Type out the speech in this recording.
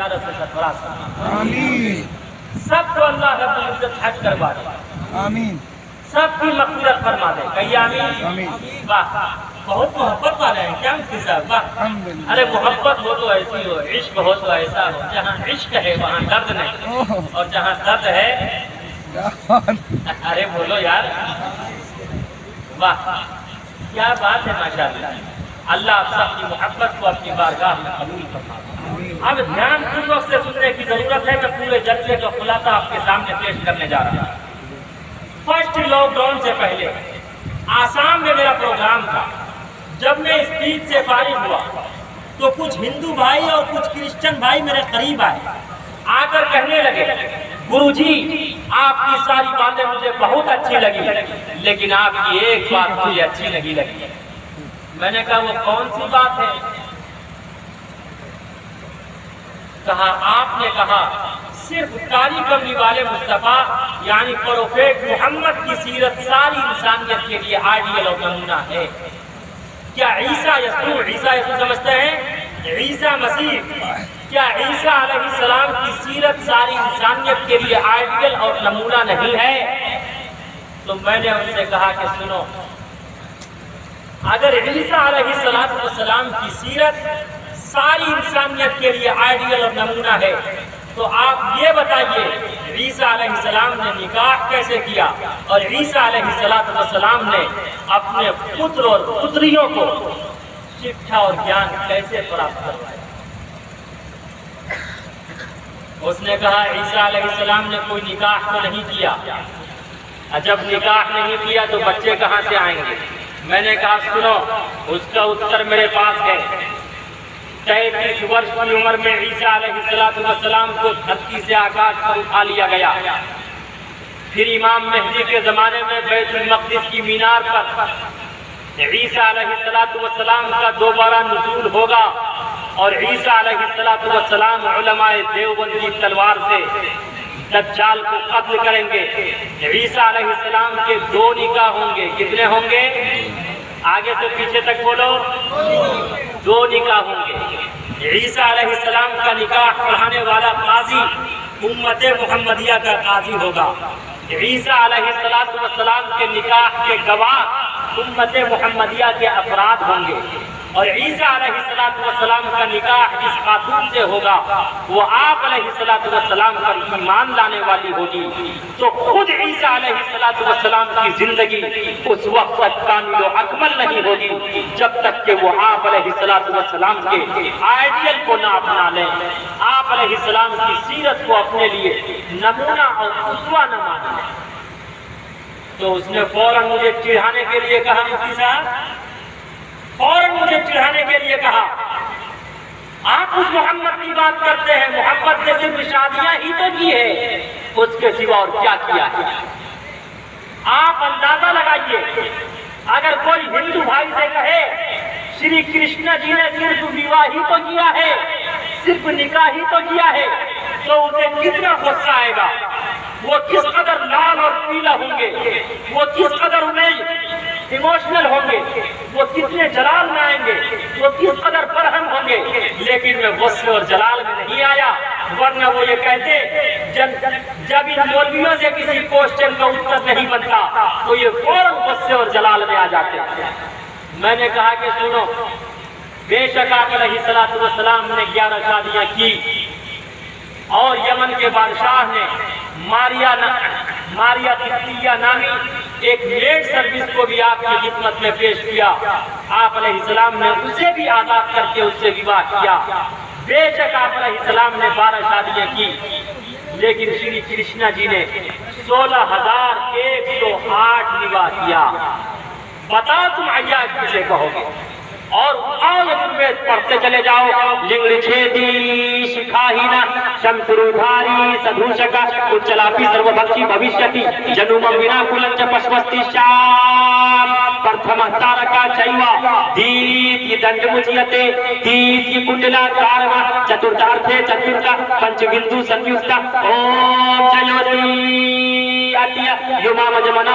इजाजत से सरफराज फरमा। आमीन सबको अल्लाह रब्बुल इज्जत हज करवा दे, आमीन सबकी मग़फ़िरत फरमा दे। कहिए आमीन। आमीन। वाह, बहुत मोहब्बत वाले हैं क्या मुफ्ती साहब? वाह, अल्हम्दुलिल्लाह। अरे मोहब्बत हो तो ऐसी हो, इश्क हो तो ऐसा हो, जहाँ इश्क है वहाँ दर्द नहीं, ओह, और जहाँ दर्द है, क्या बात। अरे बोलो यार, वाह क्या बात है, माशाअल्लाह। अल्लाह आप सबकी मोहब्बत को अपनी बारगाह में कबूल फरमा। अब ध्यानपूर्वक से सुनने की जरूरत है। मैं पूरे जलसे का खुलासा आपके सामने पेश करने जा रहा हूँ। फर्स्ट लॉकडाउन से पहले आसाम में मेरा प्रोग्राम था। जब मैं स्पीच से फारिग हुआ तो कुछ हिंदू भाई और कुछ क्रिश्चियन भाई मेरे करीब आए, आकर कहने लगे, गुरुजी आपकी सारी बातें मुझे बहुत अच्छी लगी, लेकिन आपकी एक बात मुझे अच्छी नहीं लगी। मैंने कहा वो कौन सी बात है? कहा आपने कहा सिर्फ कारी कमली वाले मुस्तफा यानी प्रोफेट मोहम्मद की सीरत सारी इंसानियत के लिए आइडियल और नमूना है। क्या ईसा यसू समझते हैं? ईसा मसीह, क्या ईसा अलैहिस्सलाम की सीरत सारी इंसानियत के लिए आइडियल और नमूना नहीं है? तो मैंने उनसे कहा कि सुनो, अगर ईसा अलैहिस्सलाम की सीरत सारी इंसानियत के लिए आइडियल और नमूना है, तो आप ये बताइए ईसा अलैहिस्सलाम ने निकाह कैसे किया और ईसा अलैहिस्सलाम ने अपने पुत्र और पुत्रियों को शिक्षा और ज्ञान कैसे प्राप्त करवाया? उसने कहा ईसा अलैहिस्सलाम ने कोई निकाह तो नहीं किया। जब निकाह नहीं किया तो बच्चे कहाँ से आएंगे? मैंने कहा सुनो, उसका उत्तर मेरे पास है। 33 वर्ष की उम्र में ईसा अलैहिस्सलाम को धरती से आकाश पर उठा लिया गया। फिर इमाम मेहदी के जमाने में बैतुल मक़दिस की मीनार पर ईसा अलैहिस्सलाम का दोबारा नुज़ूल होगा और ईसा अलैहिस्सलाम उलमाए देवबंदी तलवार से दज्जाल को कत्ल करेंगे। ईसा अलैहिस्सलाम के 2 निकाह होंगे। कितने होंगे? आगे से पीछे तक बोलो। 2 निकाह होंगे। ईसा अलैहिस्सलाम का निकाह पढ़ाने वाला काजी उम्मत मुहम्मदिया का काजी होगा। ईसा अलैहिस्सलाम के निकाह के गवाह उम्मत मुहम्मदिया के अफराद होंगे। और ईसा अलैहिस्सलाम का निकाह जिस खातून से होगा वो आप अलैहिस्सलाम पर ईमान लाने वाली होगी। तो खुद ईसा अलैहिस्सलाम की जिंदगी उस वक्त तक कामिल और अकमल नहीं होगी जब तक कि वो आप अलैहिस्सलाम के आइडियल को ना अपना लें, आप अलैहिस्सलाम की सीरत को अपने लिए नमूना और उसवा न माने। तो उसने फौरन मुझे चिढ़ाने के लिए कहा, मुफ्ती साहब फौरन मुझे चिढ़ाने के लिए कहा, आप उस मोहम्मद की बात करते हैं, मोहम्मद ने सिर्फ शादियां ही तो की है, उसके सिवा और क्या किया है? आप अंदाजा लगाइए, अगर कोई हिंदू भाई से कहे श्री कृष्ण जी ने सिर्फ विवाह ही तो किया है, सिर्फ निकाह ही तो किया है, तो उसे कितना गुस्सा आएगा, वो किस कदर लाल और पीला होंगे, वो किस कदर उन्हें इमोशनल होंगे, वो कितने जलाल में आएंगे, वो किस कदर बरहम होंगे। लेकिन मैं गुस्से और जलाल में नहीं आया, वरना वो ये कहते जब इन मौलवियों से किसी क्वेश्चन का उत्तर नहीं बनता तो ये फौरन गुस्से और जलाल में आ जाते। मैंने कहा कि सुनो, बेशक आप अलैहिस्सलाम ने 11 शादियां की और यमन के बादशाह ने मारिया तिब्तिया नामी एक मेड सर्विस को भी आपकी खिदमत में पेश किया। आप अलैहिस्सलाम ने उसे भी आजाद करके उससे विवाह किया। बेशक आप अलैहिस्सलाम ने 12 शादियां की, लेकिन श्री कृष्णा जी ने 16,108 विवाह किया। बताओ तुम अय्याज किसे कहोगे? और आओ यजुर्वेद पढ़ते चले जाओ। लिंग छेदी शिखाहीना शमसुरुधारी सधूषका उच्चलापी सर्वभक्षी भविष्यति जनुम विनाकुलं च पश्वस्ति श्याम प्रथमः तारका चैव दीप्ति दण्डमुच्यते दीप्ति कुण्डलाकारः चतुर्थार्थे चतुर्था पंचबिंदु संयुक्ता ओम जयोति अत्य युमामजमना